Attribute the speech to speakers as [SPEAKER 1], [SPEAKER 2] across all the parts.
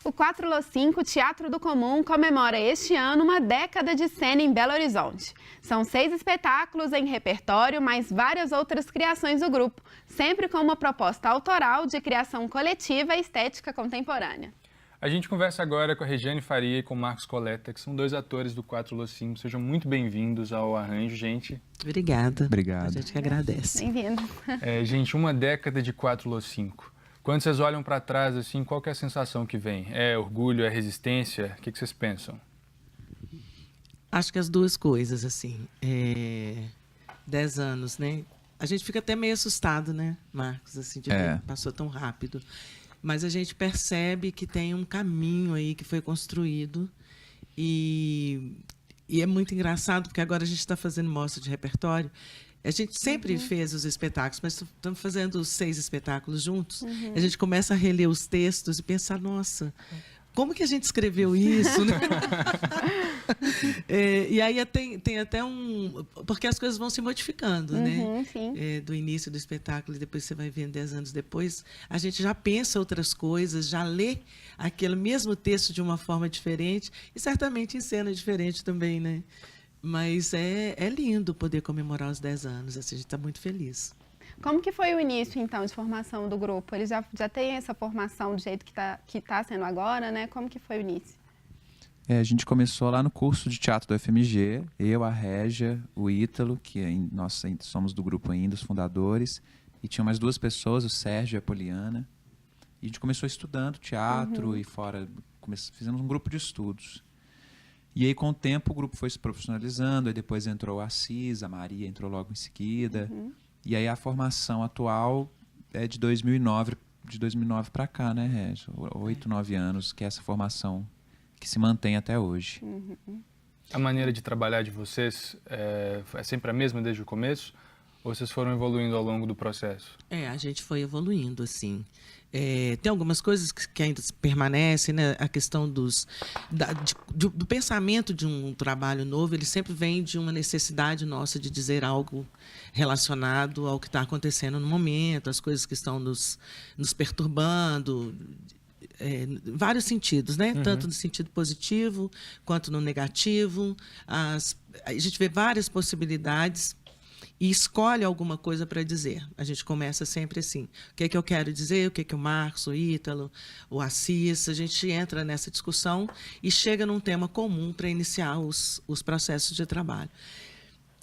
[SPEAKER 1] O 4Lô5 Teatro do Comum comemora este ano uma década de cena em Belo Horizonte. São 6 espetáculos em repertório, mais várias outras criações do grupo, sempre com uma proposta autoral de criação coletiva e estética contemporânea.
[SPEAKER 2] A gente conversa agora com a Regiane Faria e com o Marcos Coleta, que são 2 atores do 4Lô5. Sejam muito bem-vindos ao Arranjo, gente.
[SPEAKER 3] Obrigada.
[SPEAKER 4] Obrigado.
[SPEAKER 3] A gente que agradece.
[SPEAKER 1] Bem-vindo.
[SPEAKER 2] Gente, uma década de 4Lô5. Quando vocês olham para trás, assim, qual que é a sensação que vem? É orgulho, é resistência? O que vocês pensam?
[SPEAKER 3] Acho que as duas coisas, assim. 10 anos, né? A gente fica até meio assustado, né, Marcos? Assim, de ver que passou tão rápido. Mas a gente percebe que tem um caminho aí que foi construído. E é muito engraçado, porque agora a gente está fazendo mostra de repertório. A gente sempre fez os espetáculos, mas estamos fazendo 6 espetáculos juntos. A gente começa a reler os textos e pensar, nossa, como que a gente escreveu isso? Né? E aí tem até porque as coisas vão se modificando, né?
[SPEAKER 1] Sim.
[SPEAKER 3] Do início do espetáculo e depois você vai vendo 10 anos depois, a gente já pensa outras coisas, já lê aquele mesmo texto de uma forma diferente e certamente em cena diferente também, né? Mas é lindo poder comemorar os 10 anos, assim, a gente está muito feliz.
[SPEAKER 1] Como que foi o início, então, de formação do grupo? Eles já têm essa formação do jeito que tá sendo agora, né? Como que foi o início?
[SPEAKER 4] A gente começou lá no curso de teatro do FMG, eu, a Régia, o Ítalo, que nós somos do grupo ainda, os fundadores, e tinha mais 2 pessoas, o Sérgio e a Poliana. E a gente começou estudando teatro e fora, fizemos um grupo de estudos. E aí, com o tempo, o grupo foi se profissionalizando, aí depois entrou a Assis, a Maria entrou logo em seguida. E aí a formação atual é de 2009 para cá, né, Régis? 8, 9 anos, que é essa formação que se mantém até hoje.
[SPEAKER 2] A maneira de trabalhar de vocês é sempre a mesma desde o começo? Ou vocês foram evoluindo ao longo do processo?
[SPEAKER 3] A gente foi evoluindo, assim. Tem algumas coisas que ainda permanecem, né? A questão do pensamento de um trabalho novo, ele sempre vem de uma necessidade nossa de dizer algo relacionado ao que está acontecendo no momento, as coisas que estão nos perturbando, vários sentidos, né? Tanto no sentido positivo quanto no negativo. A gente vê várias possibilidades e escolhe alguma coisa para dizer. A gente começa sempre assim. O que é que eu quero dizer? O que é que o Marcos, o Ítalo, o Assis... A gente entra nessa discussão e chega num tema comum para iniciar os processos de trabalho.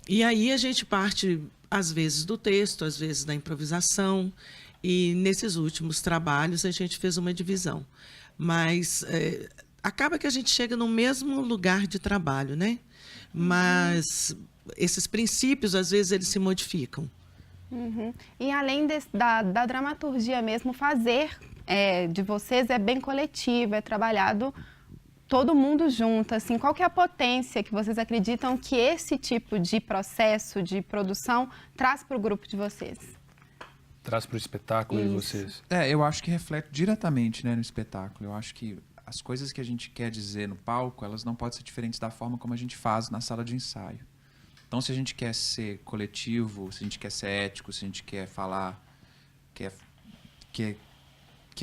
[SPEAKER 3] E aí a gente parte, às vezes, do texto, às vezes da improvisação. E nesses últimos trabalhos a gente fez uma divisão. Mas acaba que a gente chega no mesmo lugar de trabalho, né? Mas esses princípios, às vezes, eles se modificam.
[SPEAKER 1] E além da dramaturgia mesmo, fazer de vocês é bem coletivo, é trabalhado todo mundo junto. Assim, qual que é a potência que vocês acreditam que esse tipo de processo de produção traz para o grupo de vocês?
[SPEAKER 2] Traz para o espetáculo de vocês?
[SPEAKER 4] Eu acho que reflete diretamente, né, no espetáculo. Eu acho que as coisas que a gente quer dizer no palco, elas não podem ser diferentes da forma como a gente faz na sala de ensaio. Então, se a gente quer ser coletivo, se a gente quer ser ético, se a gente quer falar, quer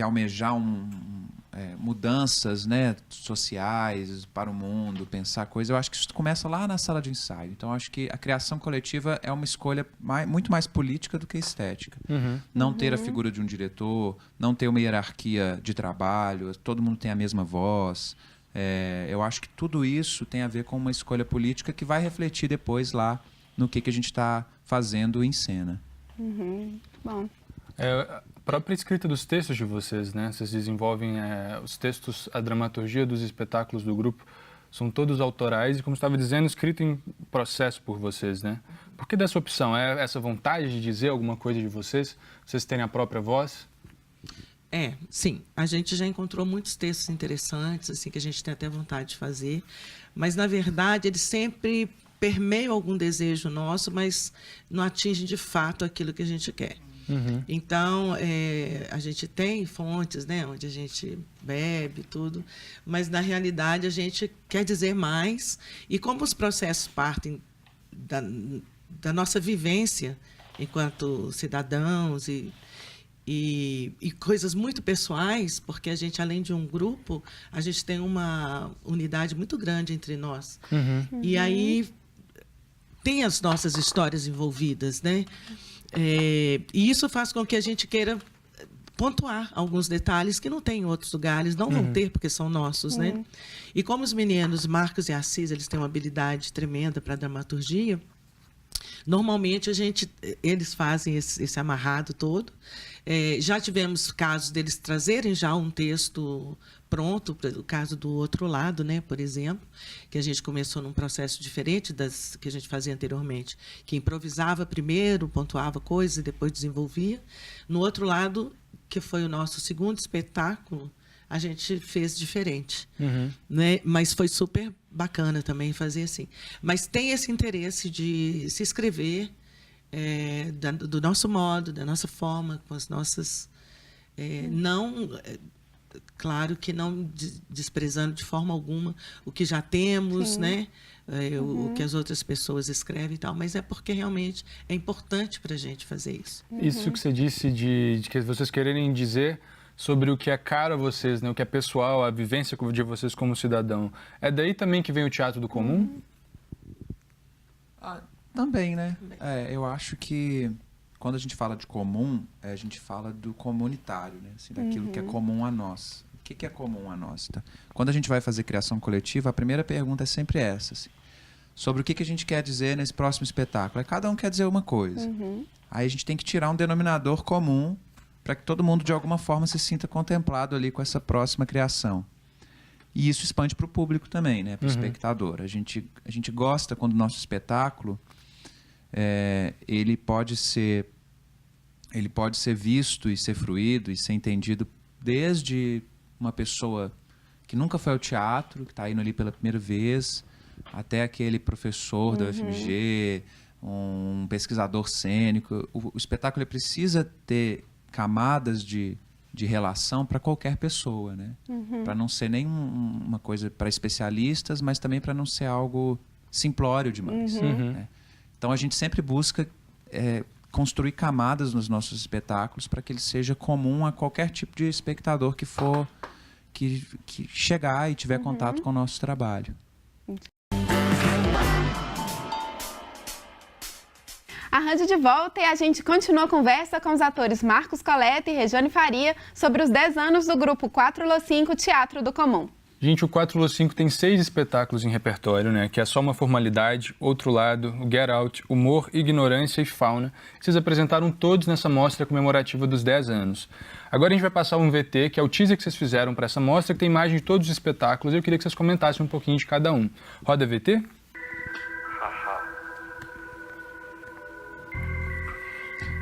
[SPEAKER 4] almejar mudanças, né, sociais para o mundo, pensar coisas, eu acho que isso começa lá na sala de ensaio. Então, eu acho que a criação coletiva é uma escolha muito mais política do que estética. Não ter a figura de um diretor, não ter uma hierarquia de trabalho, todo mundo tem a mesma voz. Eu acho que tudo isso tem a ver com uma escolha política que vai refletir depois lá no que a gente está fazendo em cena.
[SPEAKER 1] Bom.
[SPEAKER 2] A própria escrita dos textos de vocês, né? Vocês desenvolvem os textos, a dramaturgia dos espetáculos do grupo, são todos autorais e, como estava dizendo, escrito em processo por vocês, né? Por que dessa opção? É essa vontade de dizer alguma coisa de vocês? Vocês terem a própria voz?
[SPEAKER 3] Sim. A gente já encontrou muitos textos interessantes, assim, que a gente tem até vontade de fazer, mas, na verdade, eles sempre permeiam algum desejo nosso, mas não atingem, de fato, aquilo que a gente quer. Então, a gente tem fontes, né, onde a gente bebe tudo, mas, na realidade, a gente quer dizer mais. E como os processos partem da nossa vivência enquanto cidadãos e coisas muito pessoais, porque a gente, além de um grupo, a gente tem uma unidade muito grande entre nós. E aí tem as nossas histórias envolvidas, né? E isso faz com que a gente queira pontuar alguns detalhes que não tem em outros lugares, não vão ter porque são nossos, né? E como os meninos, Marcos e Assis, eles têm uma habilidade tremenda para dramaturgia, normalmente eles fazem esse amarrado todo. Já tivemos casos deles trazerem já um texto pronto, o caso do Outro Lado, né, por exemplo, que a gente começou num processo diferente das que a gente fazia anteriormente, que improvisava primeiro, pontuava coisas e depois desenvolvia. No Outro Lado, que foi o nosso segundo espetáculo, a gente fez diferente, né? Mas foi super bacana também fazer assim. Mas tem esse interesse de se escrever do nosso modo, da nossa forma, com as nossas... claro que não desprezando de forma alguma o que já temos, né? O que as outras pessoas escrevem e tal, mas é porque realmente é importante para a gente fazer isso.
[SPEAKER 2] Isso que você disse de que vocês quererem dizer sobre o que é caro a vocês, né? O que é pessoal, a vivência de vocês como cidadão. É daí também que vem o teatro do comum?
[SPEAKER 4] Também, né? Eu acho que quando a gente fala de comum, a gente fala do comunitário, né? Assim, daquilo que é comum a nós. O que é comum a nós? Tá? Quando a gente vai fazer criação coletiva, a primeira pergunta é sempre essa. Assim, sobre o que a gente quer dizer nesse próximo espetáculo. Cada um quer dizer uma coisa. Aí a gente tem que tirar um denominador comum para que todo mundo, de alguma forma, se sinta contemplado ali com essa próxima criação. E isso expande para o público também, né? Para o espectador. A gente gosta quando o nosso espetáculo ele pode ser visto e ser fruído e ser entendido desde uma pessoa que nunca foi ao teatro, que está indo ali pela primeira vez, até aquele professor da UFMG, um pesquisador cênico. O espetáculo precisa ter camadas de relação para qualquer pessoa, né? Para não ser nem uma coisa para especialistas, mas também para não ser algo simplório demais. Né? Então a gente sempre busca construir camadas nos nossos espetáculos para que ele seja comum a qualquer tipo de espectador que for que chegar e tiver contato com o nosso trabalho.
[SPEAKER 1] A Rádio de volta e a gente continua a conversa com os atores Marcos Coleta e Regiane Faria sobre os 10 anos do grupo 4Lo5 Teatro do Comum.
[SPEAKER 2] Gente, o 4Lo5 tem 6 espetáculos em repertório, né? Que é Só uma Formalidade, Outro Lado, o Get Out, Humor, Ignorância e Fauna. Vocês apresentaram todos nessa mostra comemorativa dos 10 anos. Agora a gente vai passar um VT, que é o teaser que vocês fizeram para essa mostra, que tem imagem de todos os espetáculos. Eu queria que vocês comentassem um pouquinho de cada um. Roda VT?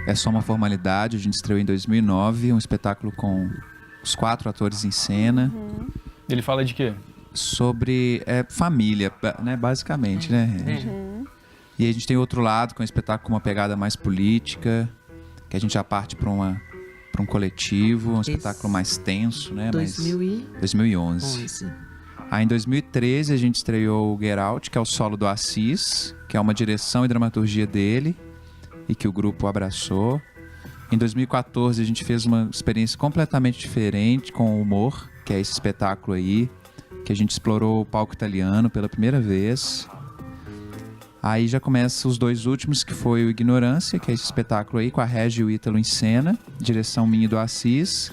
[SPEAKER 4] É Só uma Formalidade, a gente estreou em 2009, um espetáculo com os 4 atores em cena.
[SPEAKER 2] Ele fala de quê?
[SPEAKER 4] Sobre família, né? Basicamente, né? E a gente tem Outro Lado, que é um espetáculo com uma pegada mais política, que a gente já parte para um coletivo, um espetáculo mais tenso, né? 2011. Aí em 2013 a gente estreou o Get Out, que é o solo do Assis, que é uma direção e dramaturgia dele, e que o grupo abraçou. Em 2014 a gente fez uma experiência completamente diferente com o Humor, que é esse espetáculo aí, que a gente explorou o palco italiano pela primeira vez. Aí já começa os 2 últimos, que foi o Ignorância, que é esse espetáculo aí com a Régia e o Ítalo em cena, direção minha e do Assis.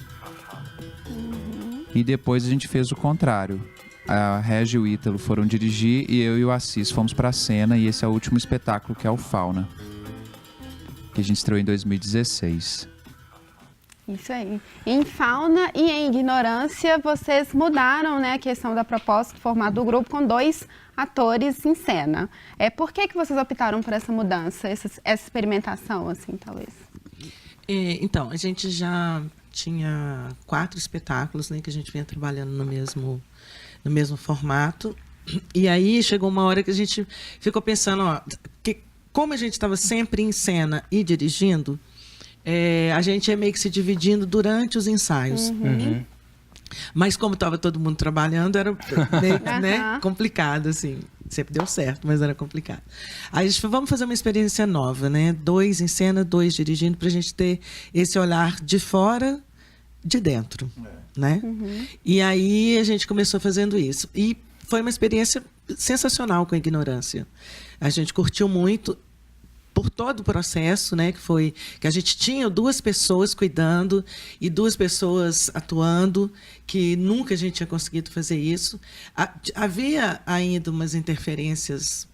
[SPEAKER 4] E depois a gente fez o contrário. A Régia e o Ítalo foram dirigir e eu e o Assis fomos para a cena, e esse é o último espetáculo, que é o Fauna, que a gente estreou em 2016.
[SPEAKER 1] Isso aí. Em Fauna e em Ignorância, vocês mudaram, né, a questão da proposta, do formato do grupo, com 2 atores em cena. Por que vocês optaram por essa mudança, essa experimentação, assim, talvez?
[SPEAKER 3] Então, a gente já tinha 4 espetáculos, né, que a gente vinha trabalhando no mesmo formato. E aí chegou uma hora que a gente ficou pensando, que como a gente estava sempre em cena e dirigindo, a gente ia meio que se dividindo durante os ensaios. Mas como estava todo mundo trabalhando, era meio, né, complicado, assim. Sempre deu certo, mas era complicado. Aí a gente falou, vamos fazer uma experiência nova, né? 2 em cena, 2 dirigindo, para a gente ter esse olhar de fora, de dentro, né? E aí a gente começou fazendo isso. E foi uma experiência sensacional com a Ignorância. A gente curtiu muito por todo o processo, né, que a gente tinha 2 pessoas cuidando e 2 pessoas atuando, que nunca a gente tinha conseguido fazer isso. Havia ainda umas interferências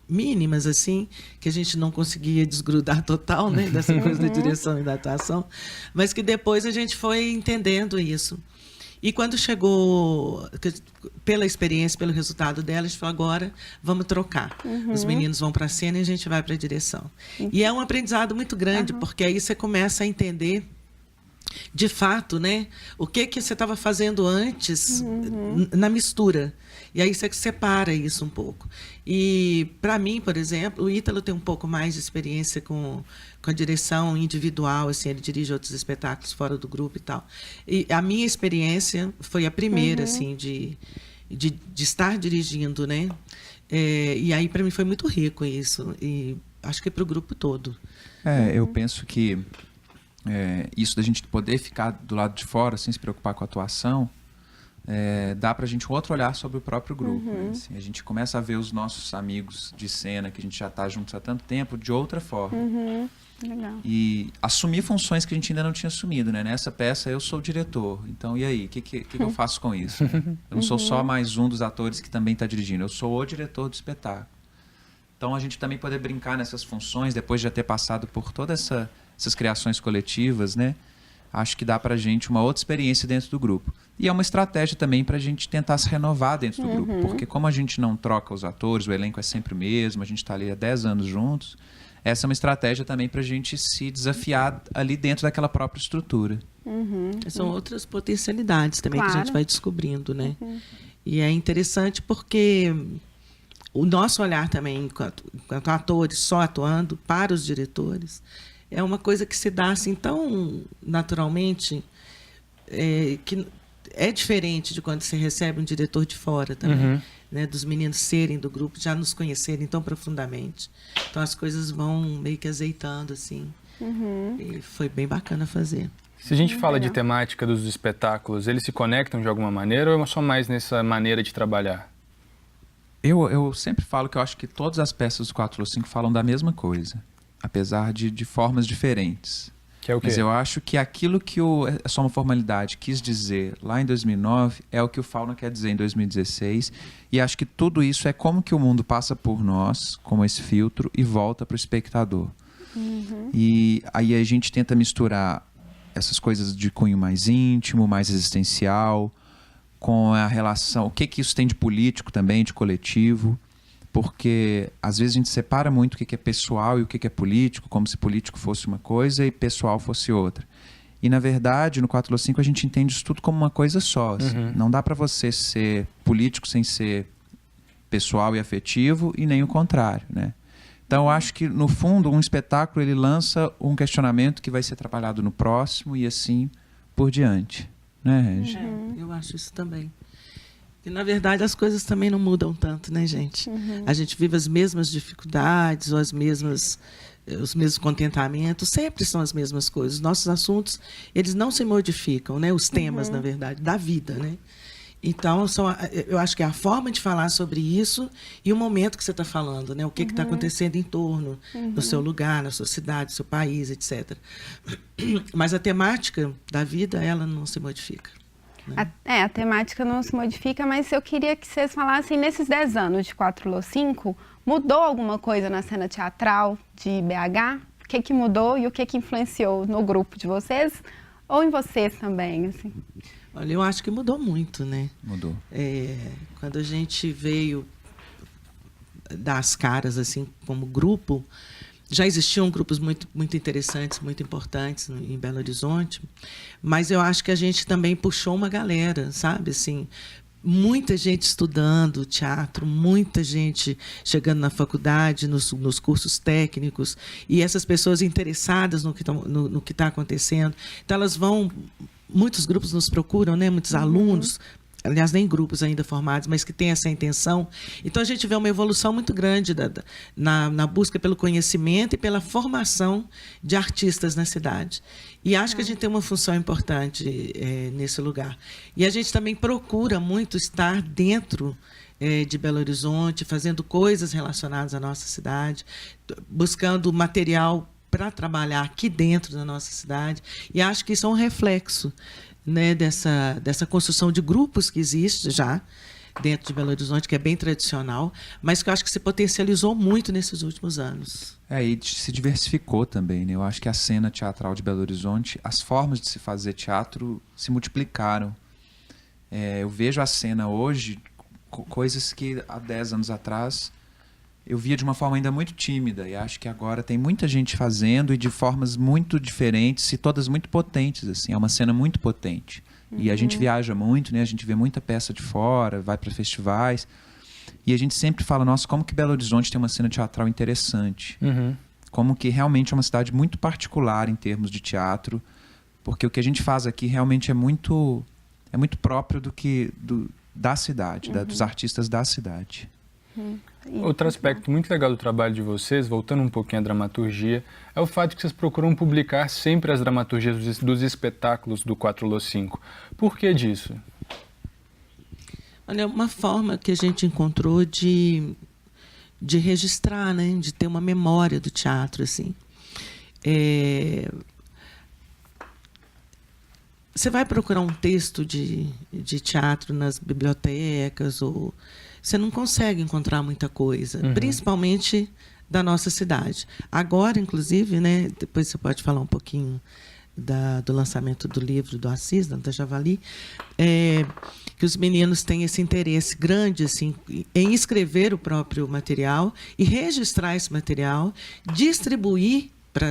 [SPEAKER 3] mínimas, assim, que a gente não conseguia desgrudar total, né, dessa coisa da direção e da atuação, mas que depois a gente foi entendendo isso. E quando chegou, pela experiência, pelo resultado dela, a gente falou, agora vamos trocar. Os meninos vão para a cena e a gente vai para a direção. E é um aprendizado muito grande, porque aí você começa a entender, de fato, né, o que você estava fazendo antes na mistura. E aí você separa isso um pouco. E, para mim, por exemplo, o Ítalo tem um pouco mais de experiência com a direção individual, assim, ele dirige outros espetáculos fora do grupo e tal. E a minha experiência foi a primeira, assim, de estar dirigindo, né? E aí, para mim, foi muito rico isso. E acho que para o grupo todo.
[SPEAKER 4] Eu penso que isso da gente poder ficar do lado de fora, sem se preocupar com a atuação, dá para a gente um outro olhar sobre o próprio grupo. Né? Assim, a gente começa a ver os nossos amigos de cena, que a gente já está juntos há tanto tempo, de outra forma.
[SPEAKER 1] Legal.
[SPEAKER 4] E assumir funções que a gente ainda não tinha assumido. Né? Nessa peça eu sou o diretor. Então, e aí? O que eu faço com isso? Eu não sou só mais um dos atores que também está dirigindo. Eu sou o diretor do espetáculo. Então, a gente também poder brincar nessas funções, depois de já ter passado por todas essas criações coletivas, né? Acho que dá para a gente uma outra experiência dentro do grupo. E é uma estratégia também para a gente tentar se renovar dentro do grupo. Porque como a gente não troca os atores, o elenco é sempre o mesmo, a gente está ali há 10 anos juntos, essa é uma estratégia também para a gente se desafiar ali dentro daquela própria estrutura.
[SPEAKER 3] São outras potencialidades também que a gente vai descobrindo, né? E é interessante porque o nosso olhar também, enquanto atores, só atuando, para os diretores, é uma coisa que se dá assim tão naturalmente, que é diferente de quando você recebe um diretor de fora também, né, dos meninos serem do grupo, já nos conhecerem tão profundamente. Então as coisas vão meio que azeitando, assim. E foi bem bacana fazer.
[SPEAKER 2] Se a gente fala de temática dos espetáculos, eles se conectam de alguma maneira ou é só mais nessa maneira de trabalhar?
[SPEAKER 4] Eu sempre falo que eu acho que todas as peças do 4x5 falam da mesma coisa, apesar de formas diferentes.
[SPEAKER 2] Que é o quê?
[SPEAKER 4] Mas eu acho que aquilo que É Só Uma Formalidade quis dizer lá em 2009 é o que o Fauna quer dizer em 2016. E acho que tudo isso é como que o mundo passa por nós, como esse filtro, e volta para o espectador. E aí a gente tenta misturar essas coisas de cunho mais íntimo, mais existencial, com a relação... O que isso tem de político também, de coletivo... Porque, às vezes, a gente separa muito o que é pessoal e o que é político, como se político fosse uma coisa e pessoal fosse outra. E, na verdade, no 4x5, a gente entende isso tudo como uma coisa só. Assim. Não dá para você ser político sem ser pessoal e afetivo, e nem o contrário. Né? Então, eu acho que, no fundo, um espetáculo ele lança um questionamento que vai ser trabalhado no próximo e assim por diante. Né, Regi?
[SPEAKER 3] Eu acho isso também. E, na verdade, as coisas também não mudam tanto, né, gente? A gente vive as mesmas dificuldades, ou os mesmos contentamentos, sempre são as mesmas coisas. Os nossos assuntos, eles não se modificam, né? Os temas, na verdade, da vida, né? Então, eu acho que é a forma de falar sobre isso e o momento que você está falando, né? O que está acontecendo em torno, no seu lugar, na sua cidade, no seu país, etc. Mas a temática da vida, ela não se modifica.
[SPEAKER 1] A temática não se modifica, mas eu queria que vocês falassem, nesses 10 anos de 4x5, mudou alguma coisa na cena teatral de BH? O que mudou e o que influenciou no grupo de vocês? Ou em vocês também, assim?
[SPEAKER 3] Olha, eu acho que mudou muito, né?
[SPEAKER 4] Mudou.
[SPEAKER 3] Quando a gente veio dar as caras, assim, como grupo... Já existiam grupos muito, muito interessantes, muito importantes em Belo Horizonte, mas eu acho que a gente também puxou uma galera, sabe? Assim, muita gente estudando teatro, muita gente chegando na faculdade, nos cursos técnicos, e essas pessoas interessadas no que está acontecendo. Então, elas vão muitos grupos nos procuram, né? Muitos alunos, aliás, nem grupos ainda formados, mas que têm essa intenção. Então, a gente vê uma evolução muito grande na busca pelo conhecimento e pela formação de artistas na cidade. E acho que a gente tem uma função importante nesse lugar. E a gente também procura muito estar dentro de Belo Horizonte, fazendo coisas relacionadas à nossa cidade, buscando material para trabalhar aqui dentro da nossa cidade. E acho que isso é um reflexo, né, dessa construção de grupos que existe já dentro de Belo Horizonte, que é bem tradicional, mas que eu acho que se potencializou muito nesses últimos anos.
[SPEAKER 4] E se diversificou também, né? Eu acho que a cena teatral de Belo Horizonte, as formas de se fazer teatro se multiplicaram. Eu vejo a cena hoje, coisas que há 10 anos atrás eu via de uma forma ainda muito tímida, e acho que agora tem muita gente fazendo e de formas muito diferentes e todas muito potentes, assim. É uma cena muito potente. E a gente viaja muito, né? A gente vê muita peça de fora, vai para festivais, e a gente sempre fala, nossa, como que Belo Horizonte tem uma cena teatral interessante. Como que realmente é uma cidade muito particular em termos de teatro, porque o que a gente faz aqui realmente é muito próprio da cidade, dos artistas da cidade.
[SPEAKER 2] Outro aspecto muito legal do trabalho de vocês, voltando um pouquinho à dramaturgia, é o fato de que vocês procuram publicar sempre as dramaturgias dos espetáculos do 4Lô5. Por que disso?
[SPEAKER 3] Olha, uma forma que a gente encontrou de registrar, né? De ter uma memória do teatro, assim. Você vai procurar um texto de teatro nas bibliotecas, ou você não consegue encontrar muita coisa, principalmente da nossa cidade. Agora, inclusive, né, depois você pode falar um pouquinho do lançamento do livro do Assis, da Javali, que os meninos têm esse interesse grande assim, em escrever o próprio material e registrar esse material, distribuir para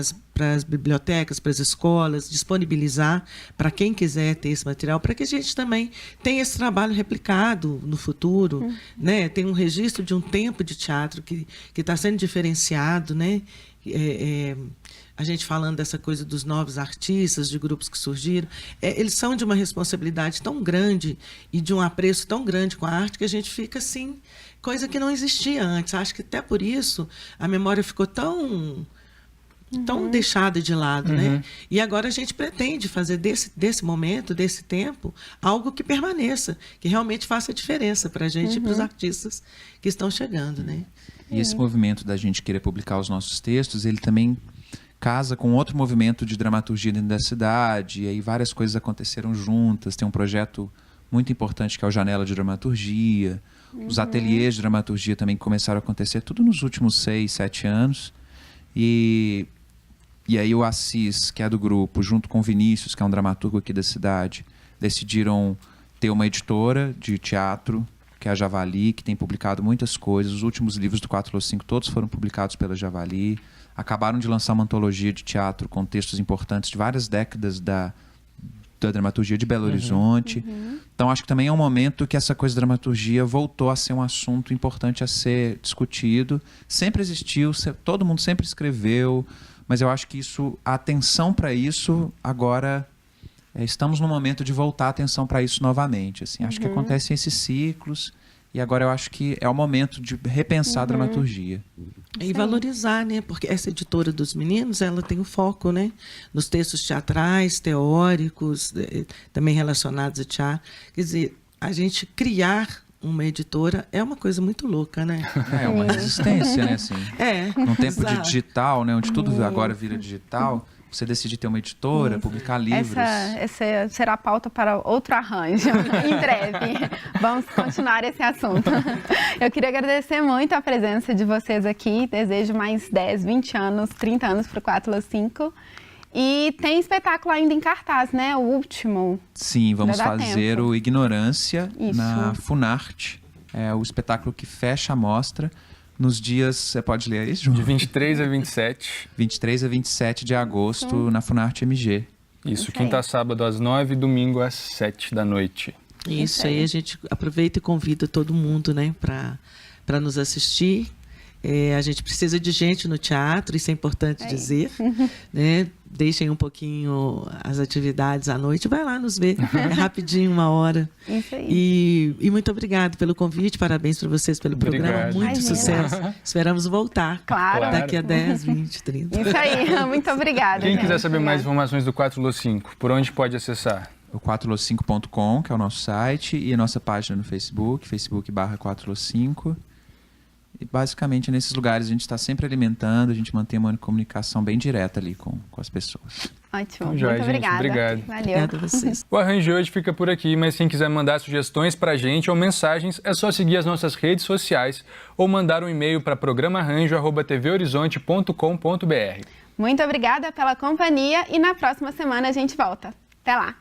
[SPEAKER 3] as bibliotecas, para as escolas, disponibilizar para quem quiser ter esse material, para que a gente também tenha esse trabalho replicado no futuro, né? Tem um registro de um tempo de teatro que está sendo diferenciado, né? A gente falando dessa coisa dos novos artistas, de grupos que surgiram, eles são de uma responsabilidade tão grande e de um apreço tão grande com a arte que a gente fica assim, coisa que não existia antes. Acho que até por isso a memória ficou tão deixada de lado, né? E agora a gente pretende fazer desse momento, desse tempo, algo que permaneça, que realmente faça diferença para a gente e para os artistas que estão chegando, né?
[SPEAKER 4] E esse movimento da gente querer publicar os nossos textos, ele também casa com outro movimento de dramaturgia dentro da cidade, e aí várias coisas aconteceram juntas. Tem um projeto muito importante que é o Janela de Dramaturgia, os ateliês de dramaturgia também começaram a acontecer tudo nos últimos 6, 7 anos, e aí o Assis, que é do grupo, junto com o Vinícius, que é um dramaturgo aqui da cidade, decidiram ter uma editora de teatro, que é a Javali, que tem publicado muitas coisas. Os últimos livros do 4Lô5 todos foram publicados pela Javali. Acabaram de lançar uma antologia de teatro com textos importantes de várias décadas da dramaturgia de Belo Horizonte. Então, acho que também é um momento que essa coisa da dramaturgia voltou a ser um assunto importante a ser discutido. Sempre existiu, todo mundo sempre escreveu, mas eu acho que a atenção para isso agora, estamos no momento de voltar a atenção para isso novamente. Assim, acho que acontecem esses ciclos e agora eu acho que é o momento de repensar a dramaturgia.
[SPEAKER 3] E valorizar, né? Porque essa editora dos meninos, ela tem o foco, né? Nos textos teatrais, teóricos, também relacionados a teatro. Quer dizer, a gente criar uma editora é uma coisa muito louca, né?
[SPEAKER 4] É uma resistência, né? Assim, num tempo de
[SPEAKER 3] exato.
[SPEAKER 4] digital, né? Onde tudo agora vira digital, você decidir ter uma editora, publicar livros.
[SPEAKER 1] Essa será a pauta para outro arranjo, em breve. Vamos continuar esse assunto. Eu queria agradecer muito a presença de vocês aqui. Desejo mais 10, 20 anos, 30 anos para o 4Lô5. E tem espetáculo ainda em cartaz, né? O último.
[SPEAKER 4] Sim, vamos fazer
[SPEAKER 1] tempo.
[SPEAKER 4] o Ignorância
[SPEAKER 1] Isso.
[SPEAKER 4] na Funarte. É o espetáculo que fecha a mostra nos dias... Você pode ler isso, João?
[SPEAKER 2] De 23 a 27.
[SPEAKER 4] 23 a 27 de agosto na Funarte MG.
[SPEAKER 2] Isso, quinta a sábado às 9 e domingo às 7 da noite.
[SPEAKER 3] Isso aí, a gente aproveita e convida todo mundo, né, para nos assistir. A gente precisa de gente no teatro, isso é importante dizer, né? Deixem um pouquinho as atividades à noite, vai lá nos ver, é rapidinho, 1 hora.
[SPEAKER 1] Isso aí.
[SPEAKER 3] E muito obrigado pelo convite, parabéns para vocês pelo programa, muito
[SPEAKER 1] Imagina.
[SPEAKER 3] sucesso. Esperamos voltar
[SPEAKER 1] Claro.
[SPEAKER 3] daqui a 10, 20, 30.
[SPEAKER 1] Isso aí, muito obrigada.
[SPEAKER 2] Quem
[SPEAKER 1] gente.
[SPEAKER 2] quiser saber mais
[SPEAKER 1] Obrigada.
[SPEAKER 2] informações do 4Lo5, por onde pode acessar?
[SPEAKER 4] O 4lo5.com, que é o nosso site, e a nossa página no Facebook, facebook.com/4lo5. E basicamente nesses lugares a gente está sempre alimentando, a gente mantém uma comunicação bem direta ali com as pessoas.
[SPEAKER 1] Ótimo,
[SPEAKER 2] Então, joia,
[SPEAKER 1] muito
[SPEAKER 2] gente.
[SPEAKER 1] obrigada.
[SPEAKER 2] Obrigado.
[SPEAKER 1] Valeu.
[SPEAKER 3] Obrigada a vocês.
[SPEAKER 2] O Arranjo de hoje fica por aqui, mas quem quiser mandar sugestões pra gente ou mensagens, é só seguir as nossas redes sociais ou mandar um e-mail para programaarranjo@tvhorizonte.com.br.
[SPEAKER 1] Muito obrigada pela companhia e na próxima semana a gente volta. Até lá!